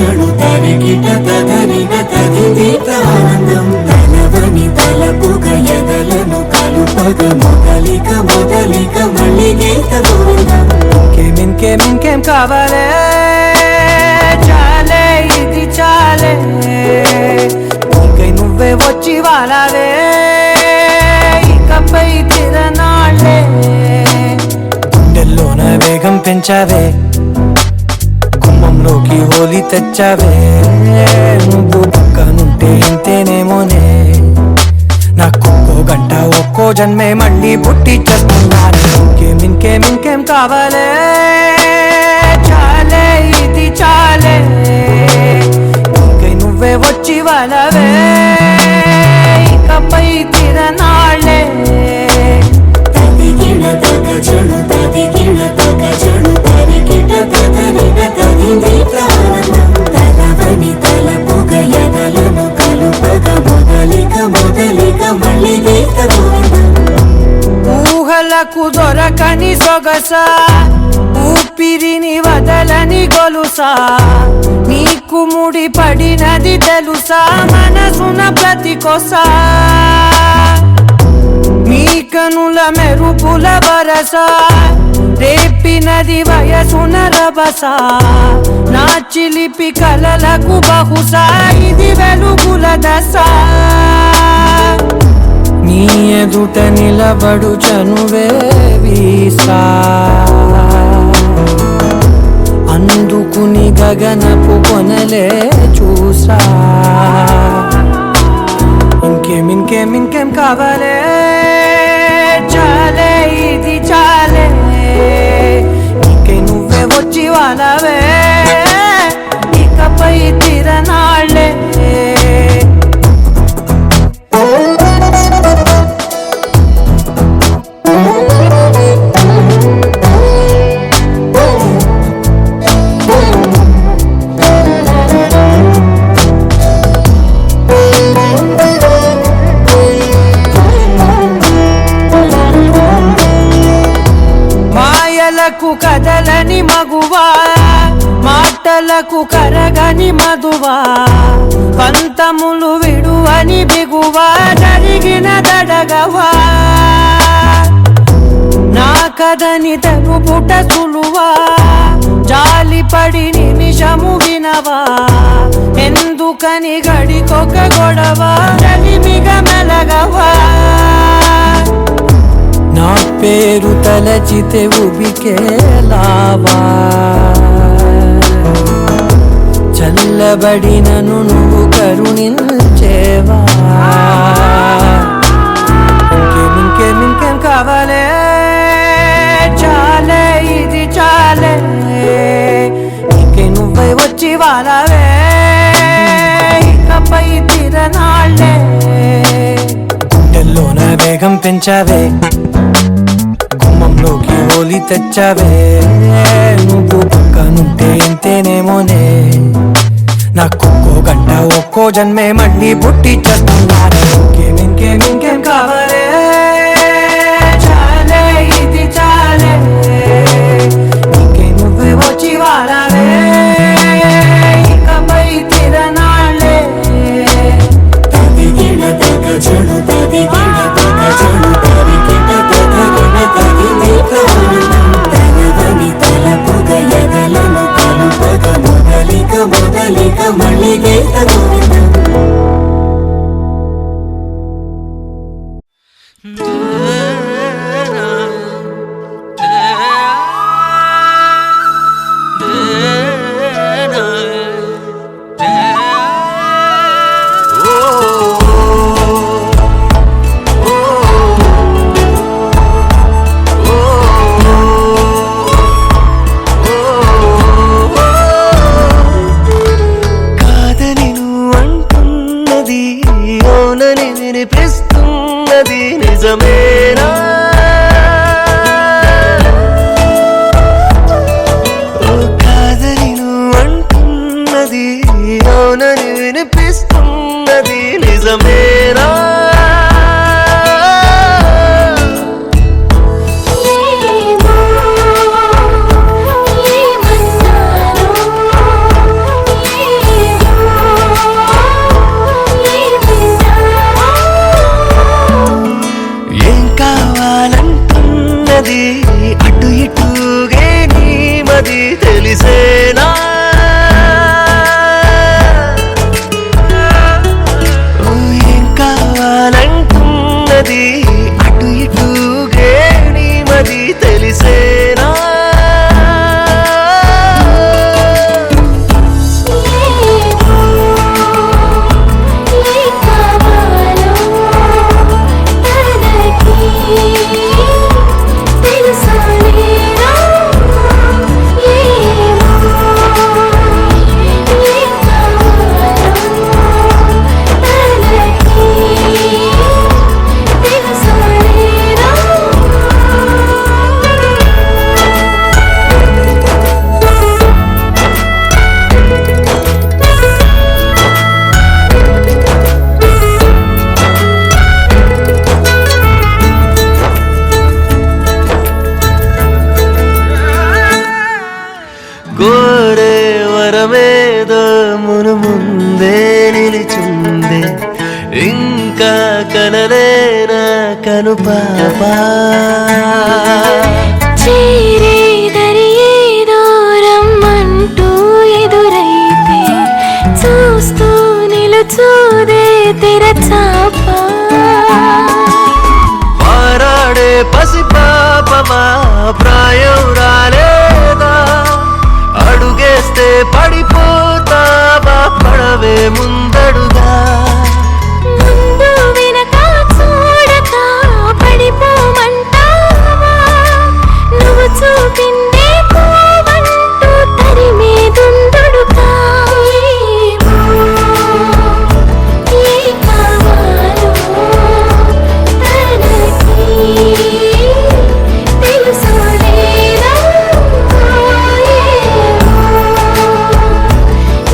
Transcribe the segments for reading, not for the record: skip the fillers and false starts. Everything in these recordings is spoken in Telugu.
చెడు తరిగిట తదరిన తదిదీత ఆనందం తలవని తలపుగ ఎదలను కలుపగ మొదలిక మొదలిక మళ్ళీ గీత గోవిందం ఇంకేం కావాలే చాలే ఇది చాలే ఇంకై నువ్వే వచ్చి వాలావే ఇకపై తిరనాళ్ళే గుండెల్లోన వేగం పెంచావే గుమ్మంలోకి హోలీ తెచ్చావే నువ్వు పక్కనుంటే ఇంతేనేమోనే నాకొక్కో గంట ఒక్కో జన్మే మళ్ళీ పుట్టి చేస్తున్నాను ఇంకేం కావాలే చాలే ఇది చాలే ఇంకై నువ్వే వచ్చి వాళ్ళవే ఇకపై తిరనాళ్ళే తదిగిన తగ చెడు తదిగిన తగ చెడు తరిగిట తదరిన తదిదీత ఆనందం తలవని తలపుగ ఎదలను కలుపగ మొదలిక మొదలిక మళ్ళీ గీత గోవిందం ఊహలకు దొరకని సొగస ఊపిరిని వదలని గొలుసా నీకు ముడి పడినది తెలుసా మనసున ప్రతి కొసా నీ కనుల మెరుపుల వరస రేపినది వయసున రభస నా చిలిపి కలలకు బహుశా ఇది వెలుగుల దశ నీ ఎదుట నిలబడు చనువే వీసా అందుకుని గగనపు కొనలే చూసా ఇంకేం కావాలే చాలే ఇది చాలే ఇంకే నువ్వే వచ్చి వాళ్ళవే ఇకపై తిరనాళ్ళే మాయలకు కదలని మగువా మాటలకు కరగని మధువా పంతములు విడువని బిగువా జరిగిన దడగవా నా కదని తెలుపుట సులువా జాలిపడి నిమిషము వినవా ఎందుకని గడికొక గొడవ చలిమిగ మెలగవా నా పేరు తలచితే ఉబికేలావా చల్లబడినను నువ్వు కరుణించేవా ఇంకేం కావాలే చాలే ఇది చాలే ఇంకే నువ్వై వచ్చి వాళ్ళవే ఇకపై తిరనాళ్ళే గుండెల్లోన వేగం పెంచావే గుమ్మంలోకి హోలీ తెచ్చావే నువ్వు పక్కనుంటే ఇంతేనేమోనే నాకొక్కో గంట ఒక్కో జన్మే మళ్ళీ పుట్టి చేస్తున్నాను ఇంకేం కావాలే చాలే ఇది చాలే ఇంకే నువ్వే వచ్చి వాళ్ళవే ఇకపై తిరనాళ్ళే తదిగిన తగ చెడు తదిగిన తగ చెడు తరిగిట తదరిన తదిదీత ఆనందం తలవని తలపుగ ఎదలను కలుపగ మొదలిక మొదలిక మళ్ళీ గీత గోవిందం వినిపిస్తున్నది నిజమేనా ఓ కాదని నువ్వు అంటున్నది అవునని వినిపిస్తున్నది నిజమేనా ముందే నిలిచుందే ఇంకా కనలేనా కను పాపా చేరేదరి ఏదో రమ్మంటూ ఎదురైతే చూస్తూ నిలుచూదే తెరచాపా పారాడే పసిపాపమా ప్రాయం రాలేదా అడుగేస్తే పడిపోతావా పడవే ముందడుగా ముందు వెనక చూడక పడిపోమంటావా నువ్వు చూపిందే పోవంటూ తరిమేదుందుడుగా ఏ కావాలో తనకి తెలుసో లేదో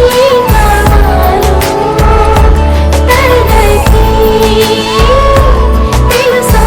ఏ కావాలో తనకి తెలుసో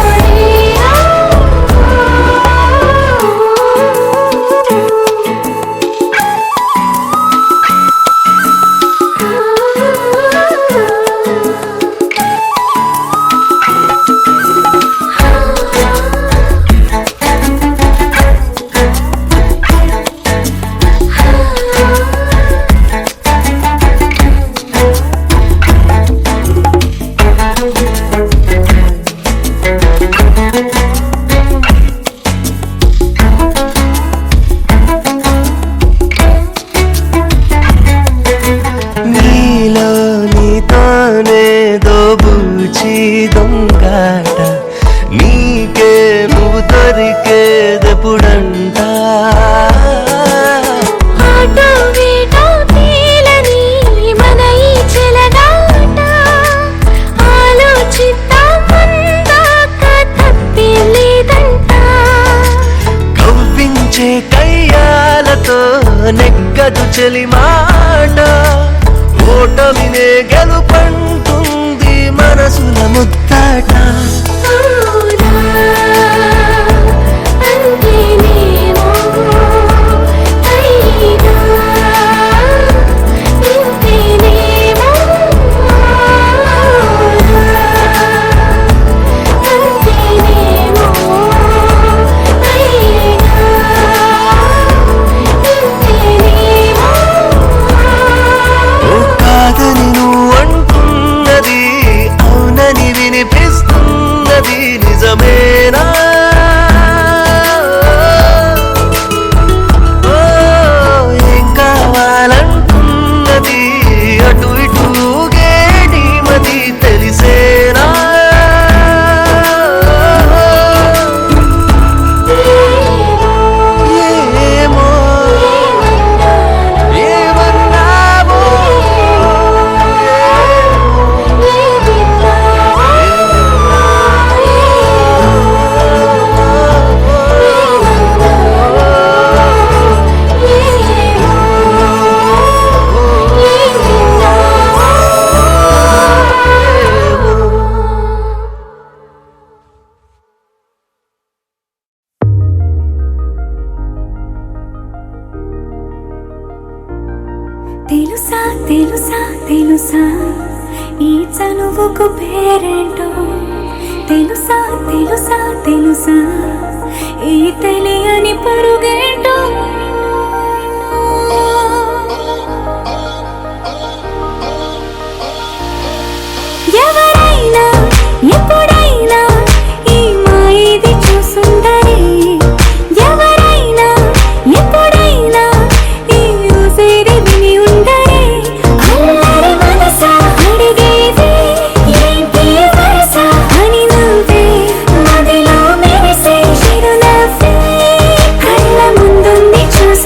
నీలో నీతోనే దోబూచి దొంగాట నీకే నువ్వు దొరికేదెప్పుడంట ఆటో వీటో తేలని మన ఈ చెలగాట ఆలోచిద్దాం అందాక తప్పేం లేదంట కవ్వించే కయ్యాలతో నెగ్గదు చెలి మాట ఓటమినే గెలుపంటుంది మనసుల ముద్దాట అవునా అంతేనేమో అయినా ఇంతేనేమో అవునా అంతేనేమో అయినా ఇంతేనేమో ఓ కాదని నువ్వు అంటున్నది అవునని వినిపిస్తున్నది నిజమేనా ఓ ఏం కావాలంటున్నది అటు ఇటు గేడి మది తెలిసేనా ఏమో ఏమన్నావో తెలుసా తెలుసా తెలుసా ఈ చనువుకు పేరేంటో తెలుసా తెలుసా తెలుసా ఈ తెలియని పరుగేంటో ఎవరైనా ఎప్పుడైనా ఈ మాయది చూసుందరే ఎవరైనా ఎప్పుడైనా ఈ ఊసేది విని ఉండరే అల్లరి మనసా అడిగేది ఏంటి వరస అని నువ్వే మదిలో మెరిసే చిరునవ్వే కళ్ళ ముందుంది చూసి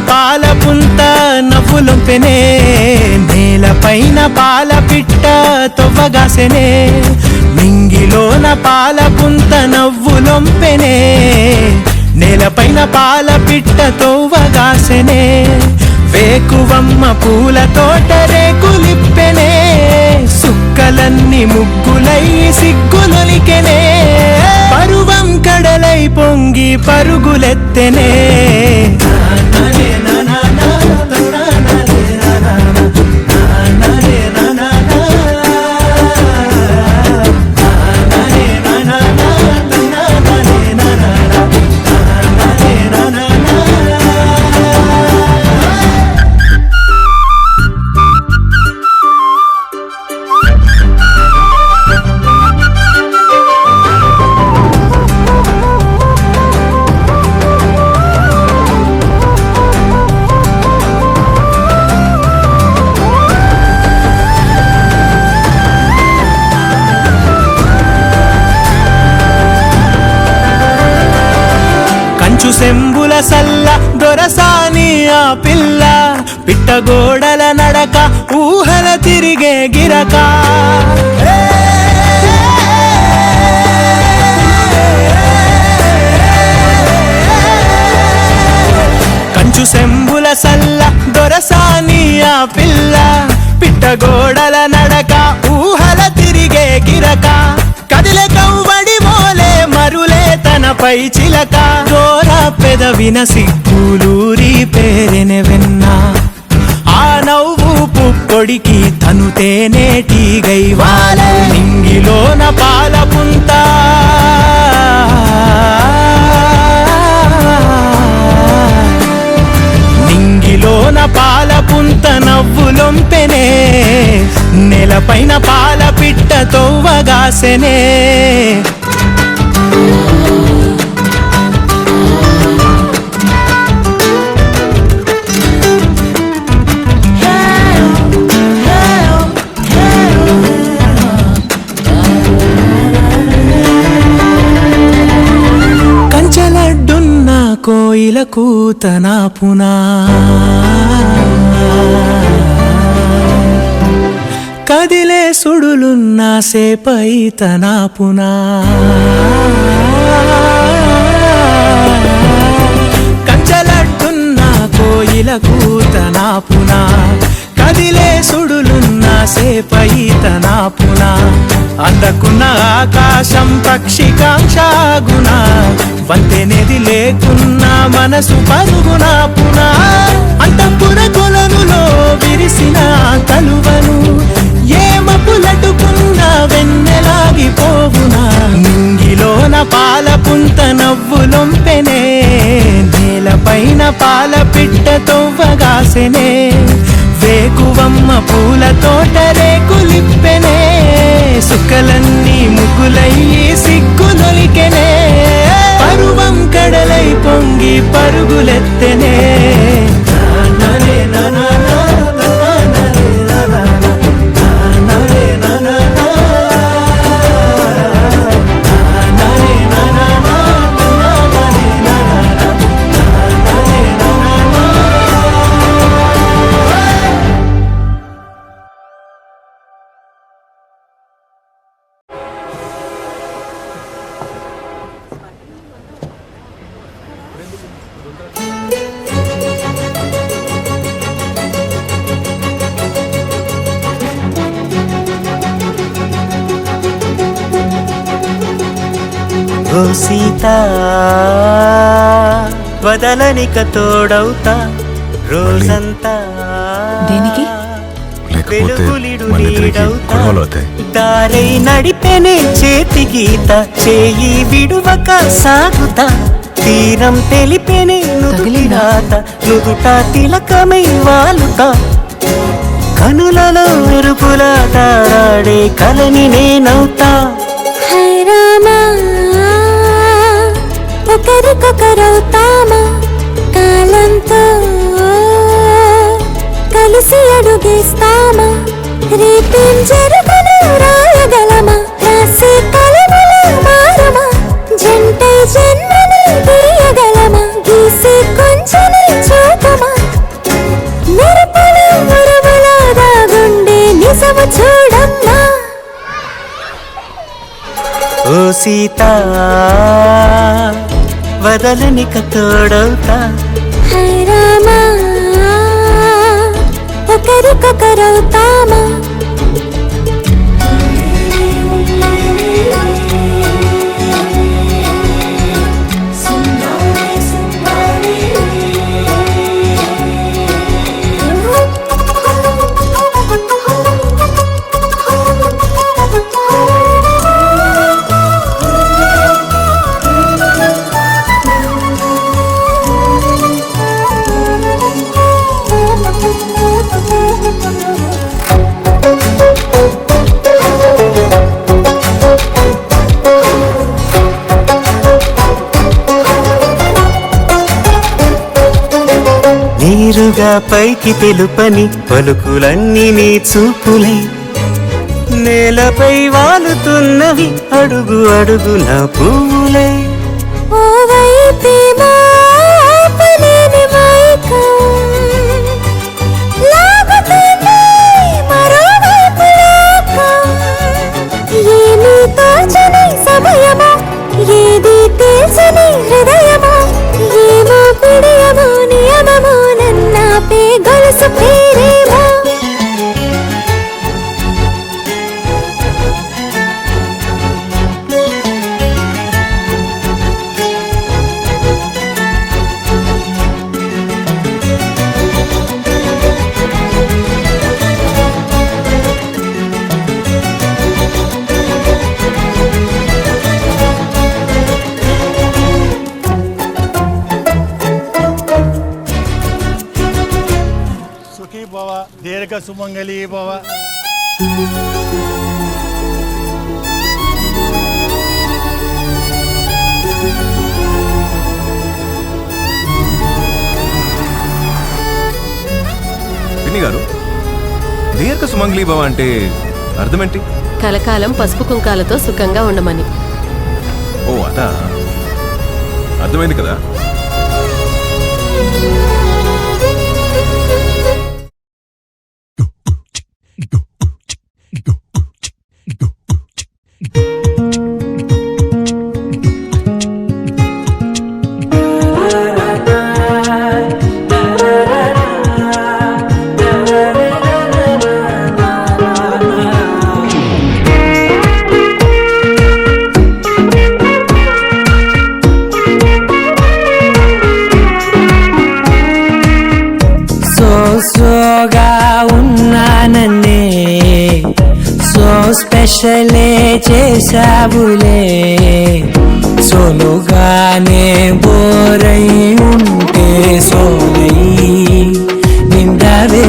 పాల పుంత నవ్వులొంపెనే, నేలపైన పాల పిట్ట తొవ్వగాసెనే. మింగిలోన పాల పుంత నవ్వులొంపెనే, నేలపైన పాల పిట్ట తొవ్వగాసెనే. వేకువమ్మ పూల తోట రేకులిప్పెనే, సుక్కలన్నీ ముగ్గులై సిగ్గులొలికెనే. పరువం కడలై పొంగి పరుగులెత్తెనే. సెంబుల సల్ల దొరసాని ఆ పిల్ల, పిట్టగోడల నడక ఊహల తిరిగే గిరక. కంచు సెంబుల సల్ల దొరసాని ఆ పిల్ల, పిట్టగోడల నడక ఊహల తిరిగే గిరక. కదిలే కవ్వడి మోలే మరులే తనపై చిలక. దోర పెదవిన సిగ్గులూరి పేరెనె వెన్న, ఆ నవ్వు పుప్పొడికి తను తేనేటిగై వాలె. నింగిలోన పాల పుంత నింగిలోన పాల పుంత నవ్వులొంపెనే, నెలపైన పాల పిట్ట తొవ్వగాసెనే. కంచెలడ్డున్న కోయిల కూతన పునా, కదిలే సుడులున్న సేపై తన పునా. కంచెలడ్డున్న కోయిల కూతన పునా, కదిలే సుడులున్న సేపై తన పునా. అందకున్న ఆకాశం పక్షికాంక్షాగుణ, వంతెనెది లేకున్న మనసు పరుగున పునా. అంతఃపుర కొలనులో విరిసిన కలువను, ఏ మపులటుకున్న వెన్నెలాగిపోవునా. నింగిలోన పాల పుంత నవ్వులొంపెనే, నేలపైన పాల పిట్ట తొవ్వగాసెనే. వేకువమ్మ పూల తోట రేకులిప్పెనే, సుక్కలన్నీ ముగ్గులయ్యి సిగ్గులొలికెనే. పరువం కడలై పొంగి పరుగులెత్తెనే. ఓ సీతా వదలనిక తోడవుతా రోజంతా. దేనికి? వెలుగులిడు నీడవుతా, దారై నడిపెనే చేతి గీత. చేయి విడువక సాగుతా, తీరం తెలిపెనే నుదుటి రాత. నుదుట తిలకమై వాలుతా, కనులలో మెరుపులా తారాడే కలని నేనవుతా. ఒకరికొకరవుతామా కాలంతో కలిసి అడుగేస్తామా. రేపేం జరుగును రాయగలమా, రాసే కలములు మారమా. జంటై జన్మని తీయగలమా, గీసే కొంచెని చూపమా. సీత వదలనిక తోడవుతా హై రామా ఒకరికొకరవుతామా నీరుగా పైకి తెలుపని పలుకులన్నీ నీ చూపులై నేలపై వాలుతున్నవి అడుగు అడుగు నా పువ్వులై ఓవైపేమో ఆపలేని మైకం లాగుతుంది మరోవైపు లోకం ఏమీ తోచని సమయమో ఏది తెలిసని హృదయమో ఏమో పిడియమో నియమమో నన్నాపే గొలుసు పేరేమో సుఖీ భవ దీర్ఘ సుమంగళీ భవ. పిన్ని గారు, దీర్ఘ సుమంగళీ భవ అంటే అర్థమేంటి? కలకాలం పసుపు కుంకాలతో సుఖంగా ఉండమని. ఓ అదా, అర్థమైంది కదా. సోగా ఉన్నానన్నే సో స్పెషలే చేసావులే సోలుగానే బోరై ఉంటే సోలై నిండవే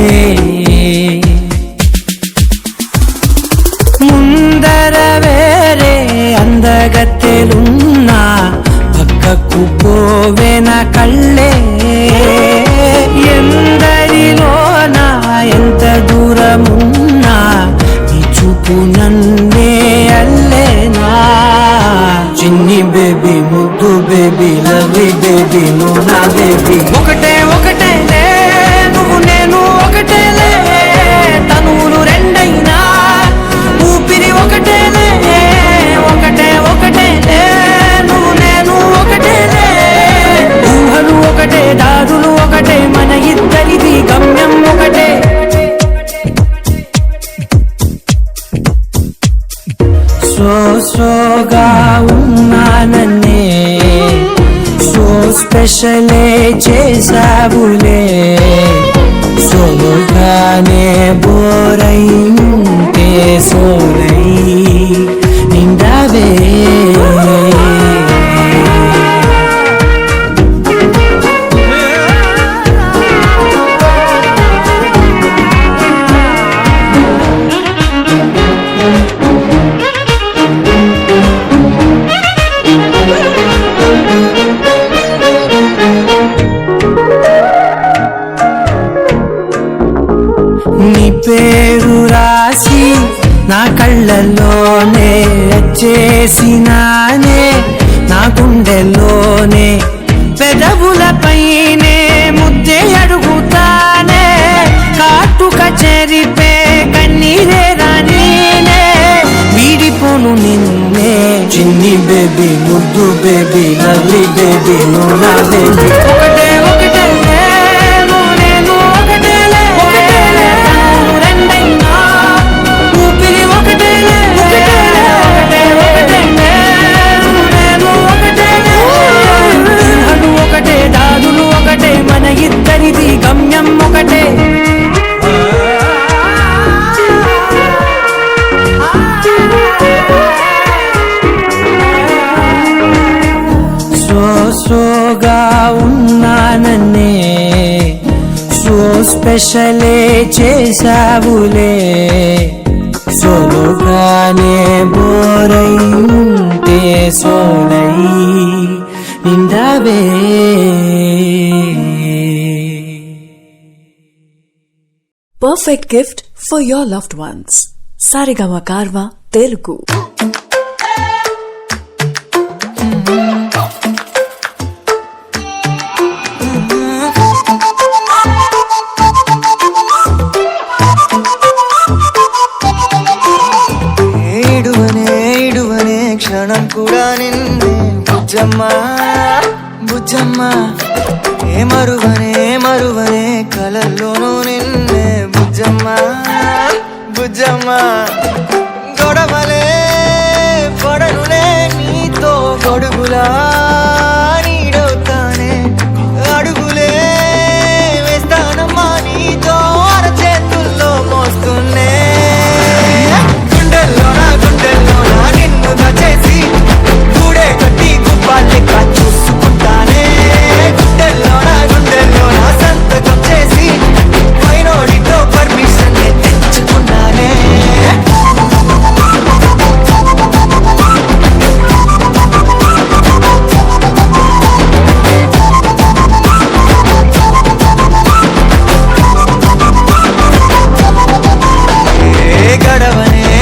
ముందర వేరే అందగత్తెలున్నా పక్కకు పోవేన కళ్ళే ఎందరిలోనా ఎంత దూరమున్నా నీ చూపు నన్నే అల్లేనా చిన్ని బేబీ ముద్దు బేబీ లవ్లీ బేబీ నువ్వు నా బేబీ ఒకటే ఒకటేలే నువ్వు నేను ఒకటేలే తనువులు రెండైనా ఊపిరి ఒకటేలే ఒకటే ఒకటేలే నువ్వు నేను ఒకటేలే ఊహలు ఒకటే దారులు ఒకటే మన ఇద్దరిది గమ్యం ఒకటే సోగా ఉన్నానన్నే సో స్పెషలే చేసావులే సోలుగానే బోరై ఉంటే సోలై నిండవే నీ పేరు రాసి నా కళ్ళల్లోనే చేసినానే నా గుండెల్లోనే పెదవులపైనే ముద్దే అడుగుతానే కాటుక చెరిపే కన్నీరే రానీనే వీడిపోను నిన్నే చిన్ని ముద్దు బేబీ లవ్లీ బేబీ నువ్వు నా బేబీ ఒకటే ఒకటే నువ్వు నేను ఒకటేలే ఒకటేలే రెండైనా ఊపిరి ఒకటేలే ఒకటేలే ఒకటే ఒకటే నువ్వు నేను ఒకటేలే ఊహలు ఒకటే దాదులు ఒకటే మన ఇద్దరిది గమ్యం ఒకటే సోగా ఉన్నానన్నే సో స్పెషలే చేసావులే సోలోగానే బోరై ఉంటే సోనై నిండవే Perfect gift for your loved ones. Sarigama Karva Telugu. ఏడువనే క్షణం కూడా నిన్నే బుజ్జమ్మా బుజ్జమ్మా ఏ మరువనే కలల్లోనూ నిన్నే బుజ్జమ్మా బుజ్జమ్మా గొడవలే పడనులే నీతో గొడుగులా నీడవుతానే అడుగులే వేస్తానమ్మా నీతో అరచేతుల్లో మోస్తున్నే గుండెల్లోనా నిన్ను దచేసి గూడే కట్టి గుప్పాలెక్క చూసుకుంటానే గుండెల్లోనా సంతకం చేసి పైనోడితో పర్మిషన్ తెచ్చుకున్నానే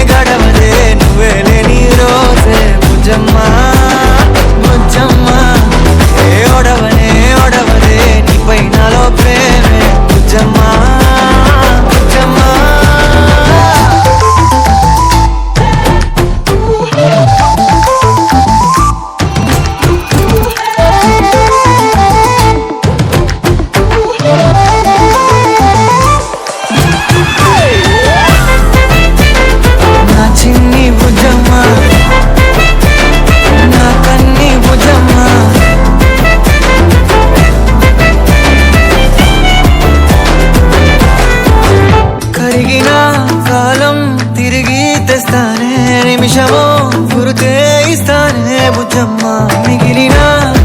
గడవదే నువ్వే లేని రోజే బుజ్జమ్మా బుజ్జమ్మా ఏ ఒడవదే నీపై నాలో ప్రేమే బుజ్జమ్మా బుజ్జమ్మా నా చిన్ని బుజ్జమ్మా నా కన్ని బుజ్జమ్మా కరిగిన కాలం తిరిగి తెస్తానే నిమిషమో గురుతే ఇస్తానే బుజ్జమ్మా మిగిలిన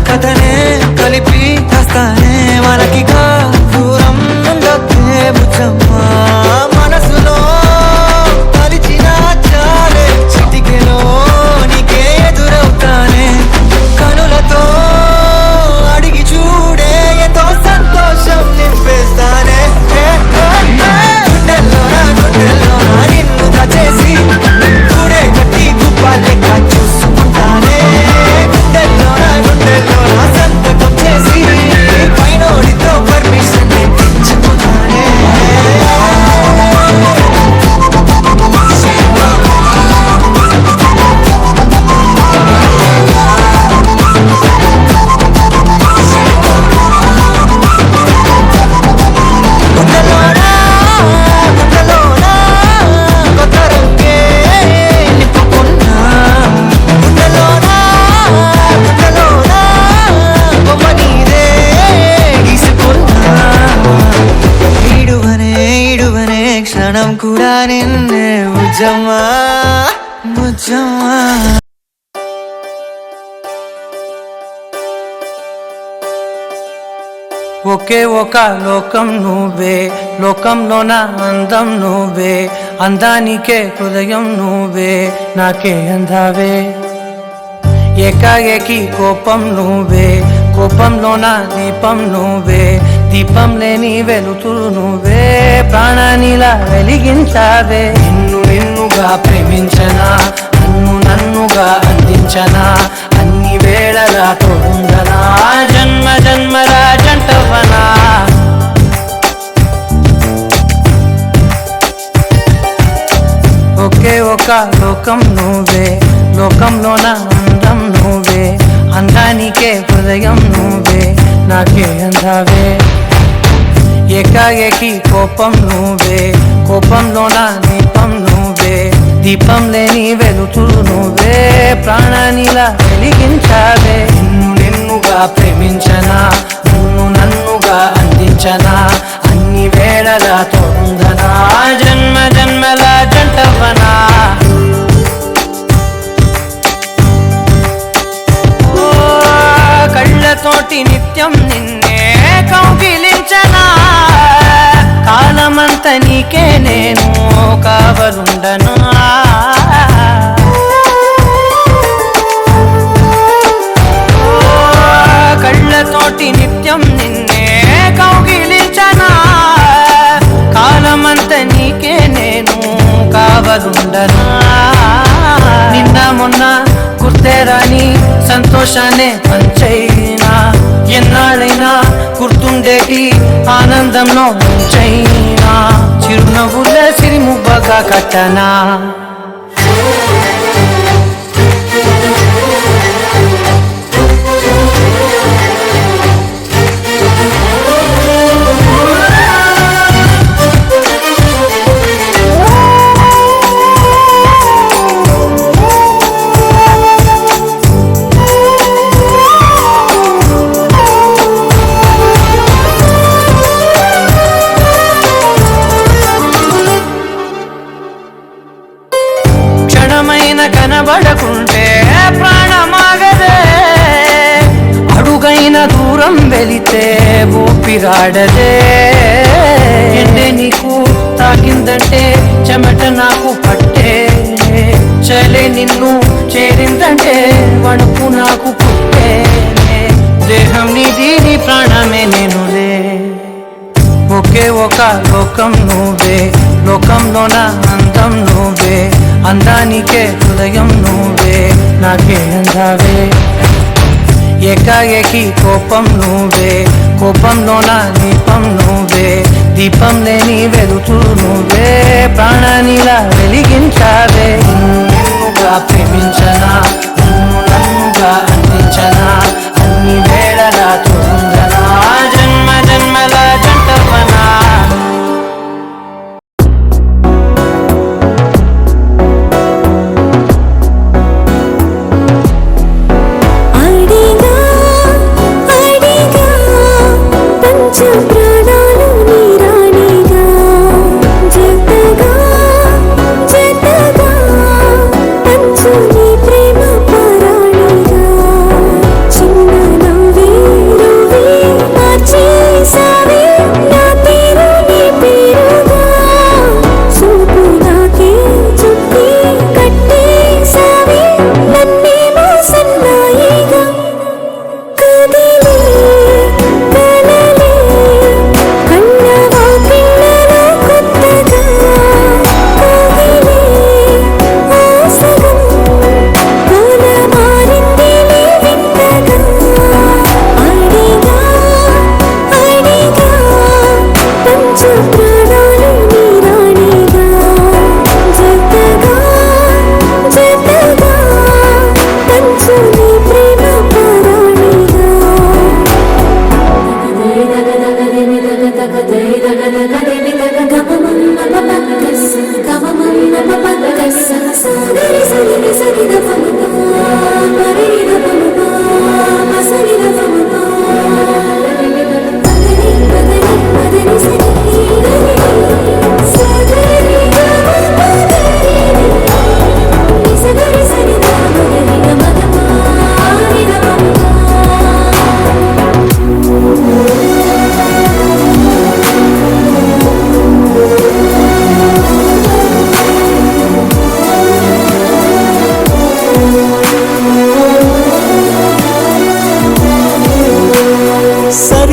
కథనే కలిపి తెస్తానే మనకిగా దూరం ఉండొద్దే బుజ్జమ్మా మనసులో తలిచిన చాలే చిటికెలో నీకే ఎదురవుతానే కనులతో అడిగి చూడే ఎంతో సంతోషం నింపేస్తానే గుండెల్లోనా నిన్ను దచేసి గూడే కట్టి గుప్పాలెక్క చూసుకుంటానే గుండెల్లోనా సంతకం చేసి పైనోడితో పర్మిషన్ తెచ్చుకున్నానే గుండెల్లోనా కొత్త రంగే నింపుకున్నా గుండెల్లోనా బొమ్మ నీదే గీసుకున్నా ఈడువనే క్షణం కూడా నిన్నే బుజ్జమ్మా బుజ్జమ్మా ఒకే ఒక లోకం నువ్వే లోకంలోన అందం నువ్వే అందానికే హృదయం నువ్వే నాకే అందావే ఏకాఏకి కోపం నువ్వే కోపంలోన దీపం నువ్వే దీపం లేని వెలుతురు నువ్వే ప్రాణానిలా వెలిగించావే నిన్నుగా ప్రేమించనా నన్నుగా అందించనా అన్ని వేళలా తోడుందనా జన్మ జన్మల జంటవనా ఒకే ఒక లోకం నువ్వే లోకంలోన అందం నువ్వే అందానికే హృదయం నువ్వే నాకే అందావే ఏకాఏకి కోపం నువ్వే కోపంలో నా దీపం నువ్వే దీపం లేని వెలుతురు నువ్వే ప్రాణానిలా వెలిగించావే నిన్నుగా ప్రేమించనా నన్నుగా అందించనా అన్ని వేళలా తోందనా జన్మ జన్మల జంటవనా కళ్ళతోటి నిత్యం నిన్నే కౌగిలించనా కాలమంత నీకే నేను కావలుండను కళ్ళతోటి నిత్యం నిన్నే కౌగిలించనా కాలమంత నీకే నేను కావలుండను నిన్న మొన్న గుర్తేరాని సంతోషాన్ని పంచైనా ఎన్నాళ్ళైనా గుర్తుండేటి ఆనందంలో ముంచైనా చిరునవ్వుల సిరిముబ్బగా కట్టనా కనబడకుంటే ప్రాణమాగదే అడుగైన దూరం వెళితే ఊపిరాడదే ఎండే నీకు తాకిందంటే చెమట నాకు పట్టే చలే నిన్ను చేరిందంటే వణుకు నాకు పుట్టే దేహం నీది నీ ప్రాణమే నేనులే ఒకే ఒక లోకం నువ్వే లోకంలో నా అందం నువ్వే అందానికే హృదయం నువ్వే నాకే అందావే ఏకాఏకి కోపం నువ్వే కోపంలో నా దీపం నువ్వే దీపం లేని వెలుతురు నువ్వే ప్రాణానిలా వెలిగించావే నిన్నుగా ప్రేమించనా నన్నుగా అందించనా అన్ని వేళలా తోందనా జన్మ జన్మల జంటవనా స